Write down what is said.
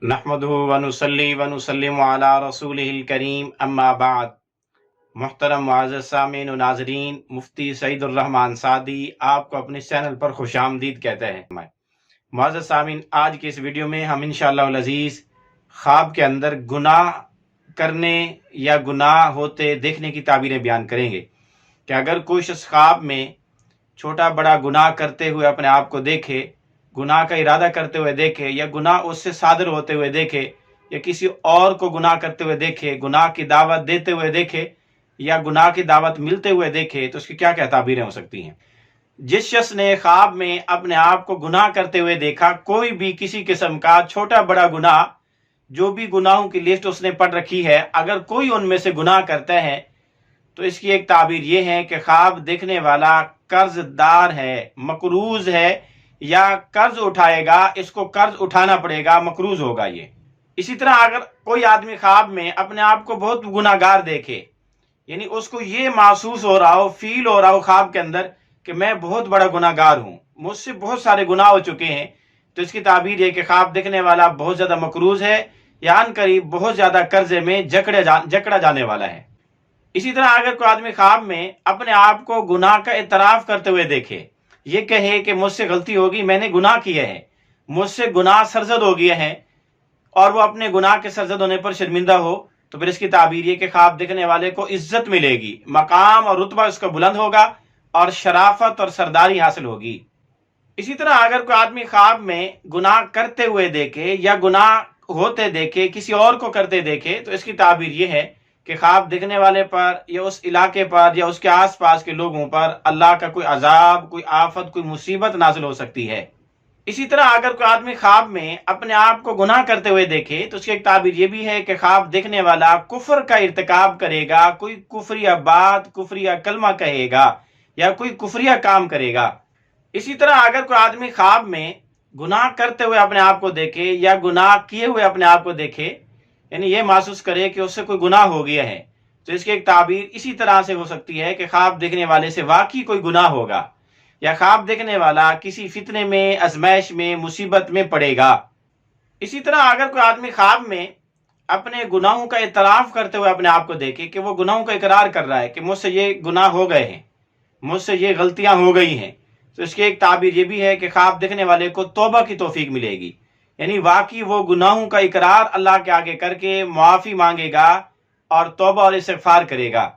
نحمدہ ونصلی ونسلم علی رسولہ الکریم اما بعد۔ محترم معزز سامعین و ناظرین، مفتی سعید الرحمن سعدی آپ کو اپنے چینل پر خوش آمدید کہتے ہیں۔ معزز سامعین، آج کے اس ویڈیو میں ہم انشاءاللہ العزیز خواب کے اندر گناہ کرنے یا گناہ ہوتے دیکھنے کی تعبیریں بیان کریں گے کہ اگر کوئی شخص خواب میں چھوٹا بڑا گناہ کرتے ہوئے اپنے آپ کو دیکھے، گناہ کا ارادہ کرتے ہوئے دیکھے، یا گناہ اس سے صادر ہوتے ہوئے دیکھے، یا کسی اور کو گناہ کرتے ہوئے دیکھے، گناہ کی دعوت دیتے ہوئے دیکھے، یا گناہ کی دعوت ملتے ہوئے دیکھے، تو اس کی کیا کیا تعبیریں ہو سکتی ہیں؟ جس شخص نے خواب میں اپنے آپ کو گناہ کرتے ہوئے دیکھا، کوئی بھی کسی قسم کا چھوٹا بڑا گناہ، جو بھی گناہوں کی لسٹ اس نے پڑھ رکھی ہے، اگر کوئی ان میں سے گناہ کرتا ہے تو اس کی ایک تعبیر یہ ہے کہ خواب دیکھنے والا قرض دار ہے، مقروض ہے، یا قرض اٹھائے گا، اس کو قرض اٹھانا پڑے گا، مقروض ہوگا یہ۔ اسی طرح اگر کوئی آدمی خواب میں اپنے آپ کو بہت گناہ گار دیکھے، یعنی اس کو یہ محسوس ہو رہا ہو، فیل ہو رہا ہو خواب کے اندر کہ میں بہت بڑا گناہ گار ہوں، مجھ سے بہت سارے گناہ ہو چکے ہیں، تو اس کی تعبیر یہ کہ خواب دیکھنے والا بہت زیادہ مقروض ہے، یا ان قریب بہت زیادہ قرضے میں جکڑا جانے والا ہے۔ اسی طرح اگر کوئی آدمی خواب میں اپنے آپ کو گناہ کا اعتراف کرتے ہوئے دیکھے، یہ کہے کہ مجھ سے غلطی ہوگی، میں نے گناہ کیے ہیں، مجھ سے گناہ سرزد ہو گئے ہیں، اور وہ اپنے گناہ کے سرزد ہونے پر شرمندہ ہو، تو پھر اس کی تعبیر یہ کہ خواب دیکھنے والے کو عزت ملے گی، مقام اور رتبہ اس کا بلند ہوگا، اور شرافت اور سرداری حاصل ہوگی۔ اسی طرح اگر کوئی آدمی خواب میں گناہ کرتے ہوئے دیکھے یا گناہ ہوتے دیکھے، کسی اور کو کرتے دیکھے، تو اس کی تعبیر یہ ہے کہ خواب دیکھنے والے پر یا اس علاقے پر یا اس کے آس پاس کے لوگوں پر اللہ کا کوئی عذاب، کوئی آفت، کوئی مصیبت نازل ہو سکتی ہے۔ اسی طرح اگر کوئی آدمی خواب میں اپنے آپ کو گناہ کرتے ہوئے دیکھے تو اس کی ایک تعبیر یہ بھی ہے کہ خواب دیکھنے والا کفر کا ارتکاب کرے گا، کوئی کفریہ بات، کفریہ کلمہ کہے گا، یا کوئی کفریہ کام کرے گا۔ اسی طرح اگر کوئی آدمی خواب میں گناہ کرتے ہوئے اپنے آپ کو دیکھے یا گناہ کیے ہوئے اپنے آپ کو دیکھے، یعنی یہ محسوس کرے کہ اس سے کوئی گناہ ہو گیا ہے، تو اس کی ایک تعبیر اسی طرح سے ہو سکتی ہے کہ خواب دیکھنے والے سے واقعی کوئی گناہ ہوگا، یا خواب دیکھنے والا کسی فتنے میں، آزمائش میں، مصیبت میں پڑے گا۔ اسی طرح اگر کوئی آدمی خواب میں اپنے گناہوں کا اعتراف کرتے ہوئے اپنے آپ کو دیکھے کہ وہ گناہوں کا اقرار کر رہا ہے کہ مجھ سے یہ گناہ ہو گئے ہیں، مجھ سے یہ غلطیاں ہو گئی ہیں، تو اس کی ایک تعبیر یہ بھی ہے کہ خواب دیکھنے والے کو توبہ کی توفیق ملے گی، یعنی واقعی وہ گناہوں کا اقرار اللہ کے آگے کر کے معافی مانگے گا اور توبہ اور استغفار کرے گا۔